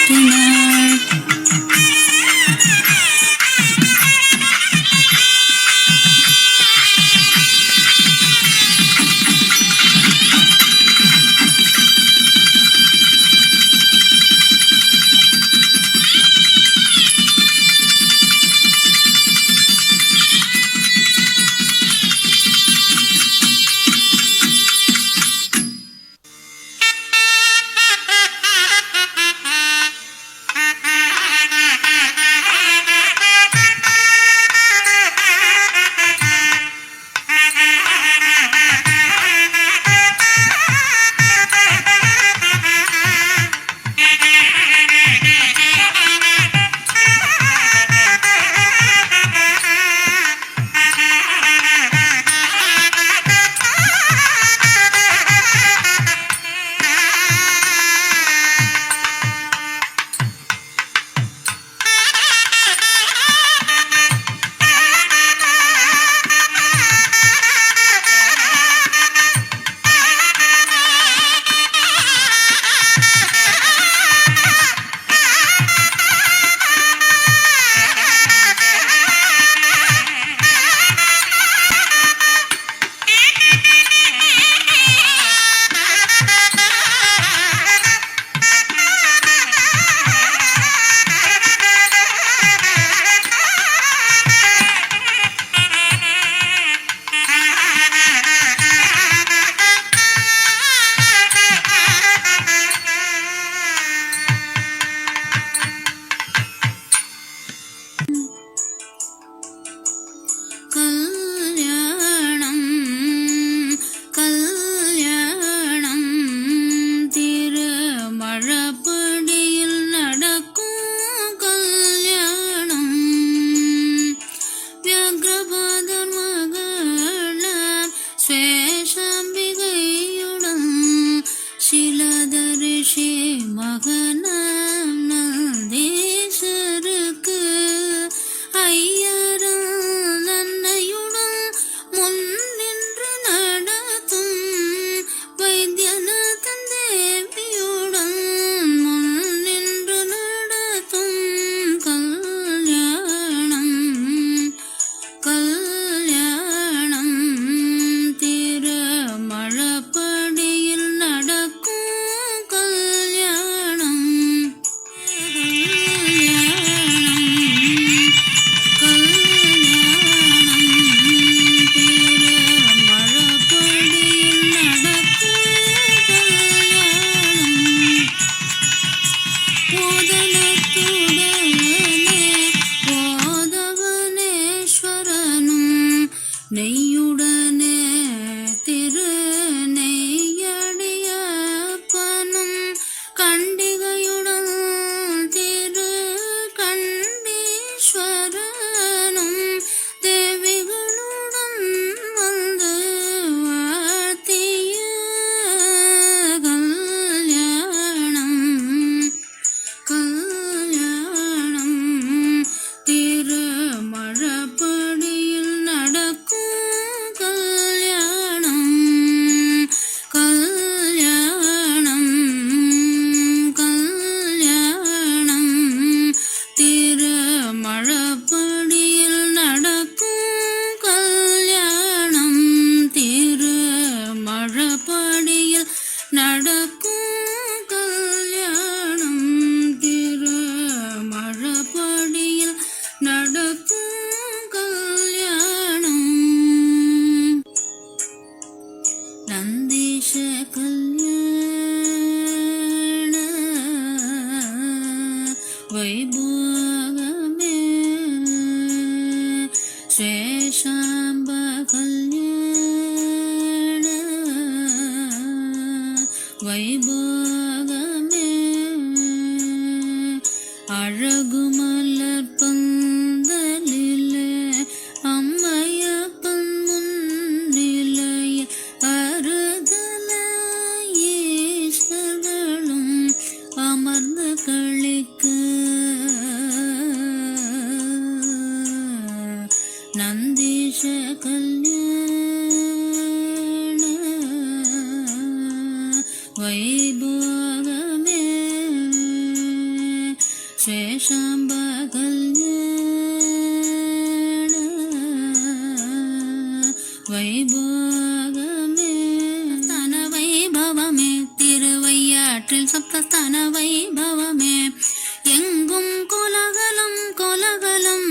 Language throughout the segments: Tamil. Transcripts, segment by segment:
போற்றினாள். शाम्ब कल्याण वैभोगमे स्थान वैभवमे तिरुवैयाற்றில் सप्तस्थान वैभवमे எங்கும் கோலகலம் கோலகலம்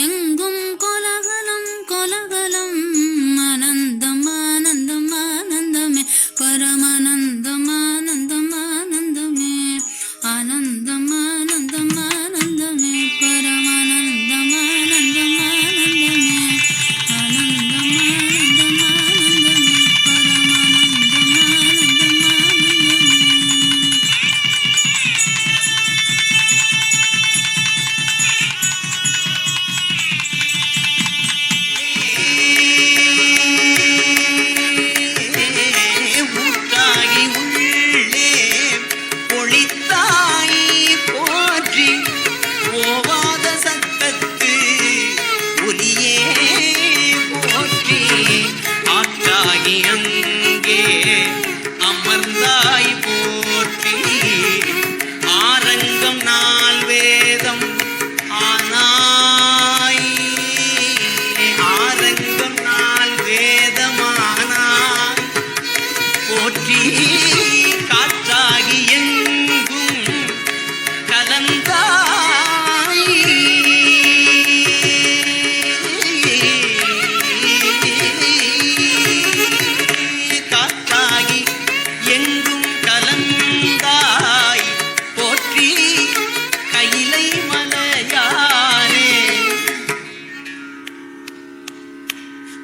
எங்கும் கோலகலம் கோலகலம் ஆனந்தம் ஆனந்தம் ஆனந்தமே பரமானந்தம் ஆனந்தம் ஆனந்தமே ஆனந்தம் ஆனந்தம் ஆனந்தமே பரமானந்தம் ஆனந்தம் ஆனந்தமே ஆனந்தம் ஆனந்தம் ஆனந்தமே பரமானந்தம் ஆனந்தம்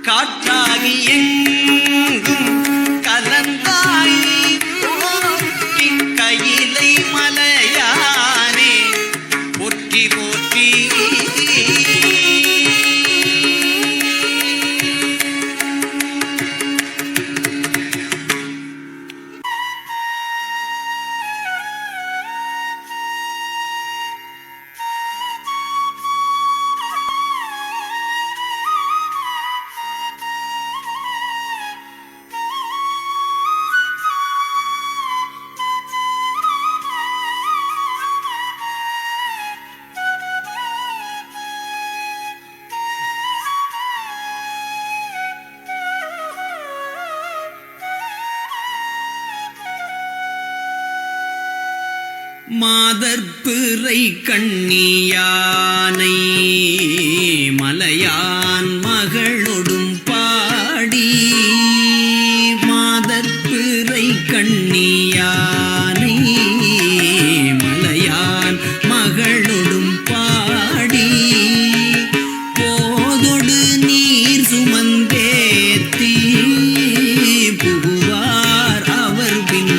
காற்றாகி எங்கும் கலந்தாய் போற்றி கையிலை மலையானே போற்றி போற்றி மாதர்பிறை கண்ணியானை மலையான் மகளொடும் பாடி மாதர்பிறை கண்ணியானை மலையான் மகளொடும் பாடி போதொடு நீர் சுமந்தேத்தி புகுவார் அவர் பின்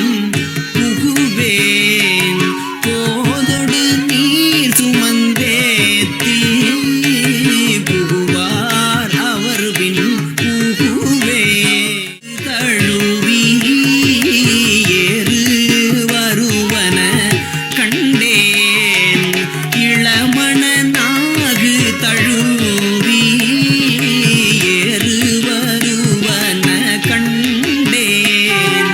புகுவேன் போதொடு நீர் சுமந்தேத்தி புகுவார் அவர் பின் புகுவே தழுவி ஏறு வருவன கண்டேன் இளமணனாகு தழுவி ஏறு வருவன கண்டேன்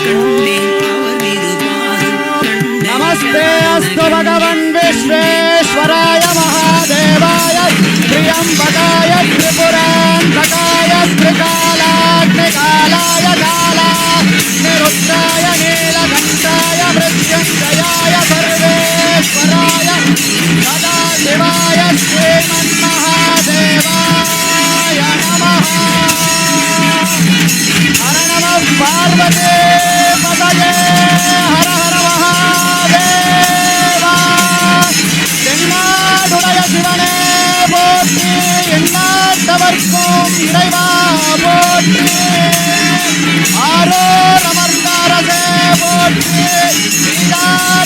கண்டேன் அவர் இருபாரும் கண்டேன் नमस्ते अस्तु भगवन् विश्वेश्वराय महादेवाय त्र्यम्बकाय त्रिपुरान्तकाय त्रिकालाग्निकालाय कालाग्निरुद्राय नीलकण्ठाय मृत्युञ्जयाय सर्वेश्वराय सदाशिवाय श्रीमन्महादेवाय नमः हर नमः पार्वती पतये हर हर महादेवा தென்னாடுடைய சிவனே போற்றி எண்ணாட்டவர்க்கும் இறைவா போற்றி ஆரோர் அமர்ந்தாரசே போற்றி சீதா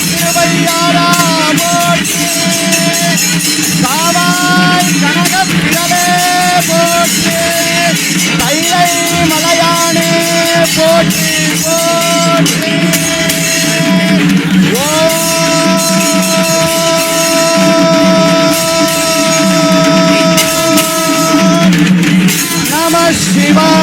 திருவையாரா போற்றி காவாய் கனகப்பிரவே போற்றி கைலை மலையானே போற்றி போற்றி நம சிவாய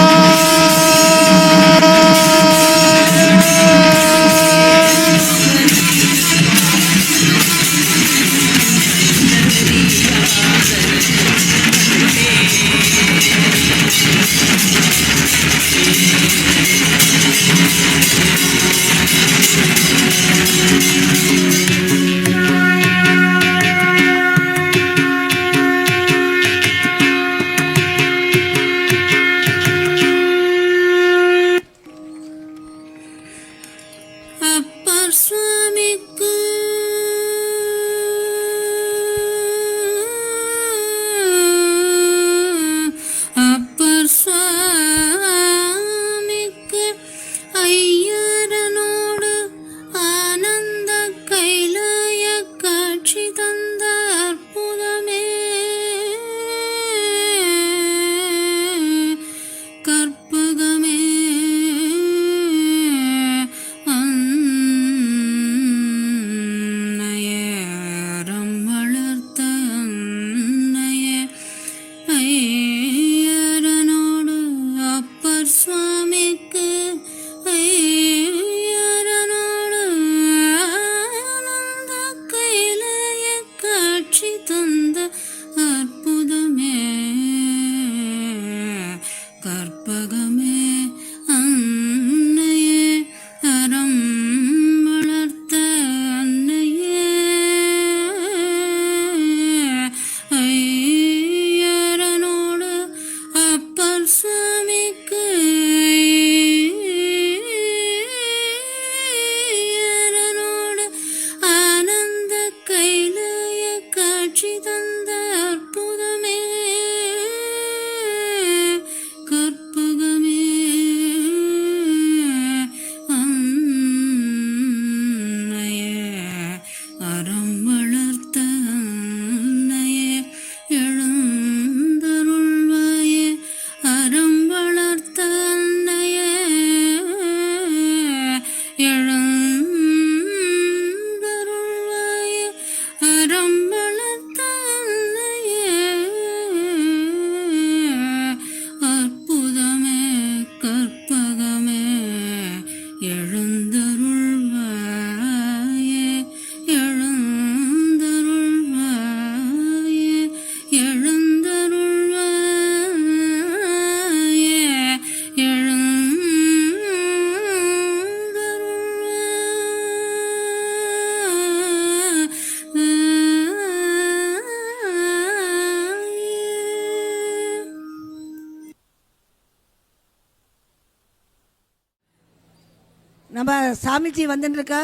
நம்ம சாமிஜி வந்துட்டுருக்க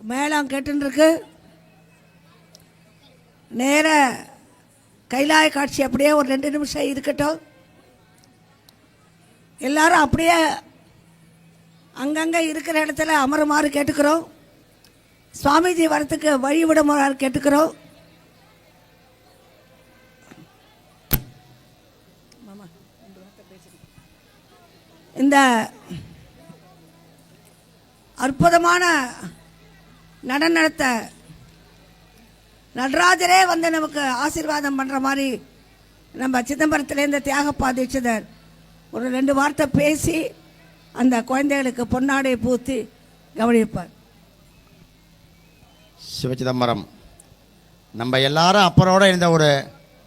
மேளம் கேட்டுருக்கு. நேர கைலாய காட்சி அப்படியே ஒரு 2 நிமிஷம் இருக்கட்டும். எல்லாரும் அப்படியே அங்கங்கே இருக்கிற இடத்துல அமருமாறு கேட்டுக்கிறோம். சுவாமிஜி வரத்துக்கு வழி விடுமாறு கேட்டுக்கிறோம். இந்த அற்புதமான நடனத்தை நடராஜரே வந்து நமக்கு ஆசீர்வாதம் பண்ணுற மாதிரி நம்ம சிதம்பரத்துலேருந்து தியாகப்பா தீட்சிதர் ஒரு 2 வார்த்தை பேசி அந்த குழந்தைகளுக்கு பொன்னாடையை பூத்தி கவனிப்பார். சிவச்சிதம்பரம், நம்ம எல்லாரும் அப்பரோட இருந்த ஒரு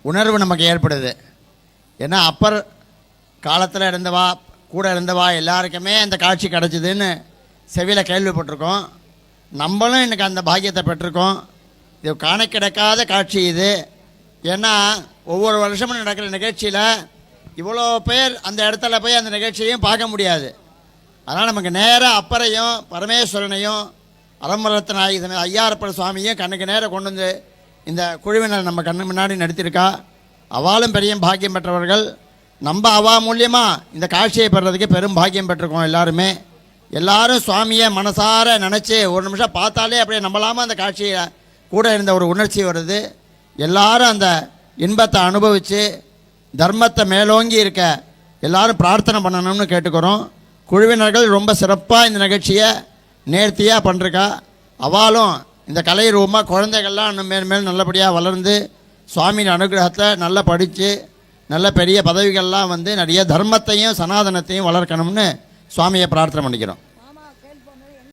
உணர்வு நமக்கு ஏற்படுது. ஏன்னா அப்பர் காலத்தில் இருந்தவா கூட இருந்தவா எல்லாருக்குமே அந்த காட்சி கிடச்சிதுன்னு செவியில் கேள்விப்பட்டிருக்கோம். நம்மளும் இன்றைக்கி அந்த பாக்கியத்தை பெற்றிருக்கோம். இது காண கிடைக்காத காட்சி இது. ஏன்னா ஒவ்வொரு வருஷமும் நடக்கிற நிகழ்ச்சியில் இவ்வளோ பேர் அந்த இடத்துல போய் அந்த நிகழ்ச்சியையும் பார்க்க முடியாது. அதனால் நமக்கு நேராக அப்பரையும் பரமேஸ்வரனையும் அலம்பரத்த நாயகி ஐயாரப்பர் சுவாமியும் கண்ணுக்கு நேரம் கொண்டு வந்து இந்த குழுவினர் நம்ம கண்ணு முன்னாடி நடத்தியிருக்கா. அவளும் பெரிய பாக்கியம் பெற்றவர்கள். நம்ம அவா மூலியமாக இந்த காட்சியை பெறதுக்கு பெரும் பாக்கியம் பெற்றிருக்கோம். எல்லாரும் சுவாமியை மனசார நினச்சி ஒரு நிமிஷம் பார்த்தாலே அப்படியே நம்பலாமல் அந்த காட்சியை கூட இருந்த ஒரு உணர்ச்சி வருது. எல்லாரும் அந்த இன்பத்தை அனுபவித்து தர்மத்தை மேலோங்கி இருக்க எல்லாரும் பிரார்த்தனை பண்ணணும்னு கேட்டுக்கிறோம். குழுவினர்கள் ரொம்ப சிறப்பாக இந்த நிகழ்ச்சியை நேர்த்தியாக பண்ணிருக்கா. அவளும் இந்த கலை ரூபமாக குழந்தைகள்லாம் இன்னும் மேல் நல்லபடியாக வளர்ந்து சுவாமியின் அனுகிரகத்தை நல்லா படித்து நல்ல பெரிய பதவிகள்லாம் வந்து நிறைய தர்மத்தையும் சனாதனத்தையும் வளர்க்கணும்னு சுவாமியை பிரார்த்தனை பண்ணிக்கிறோம்.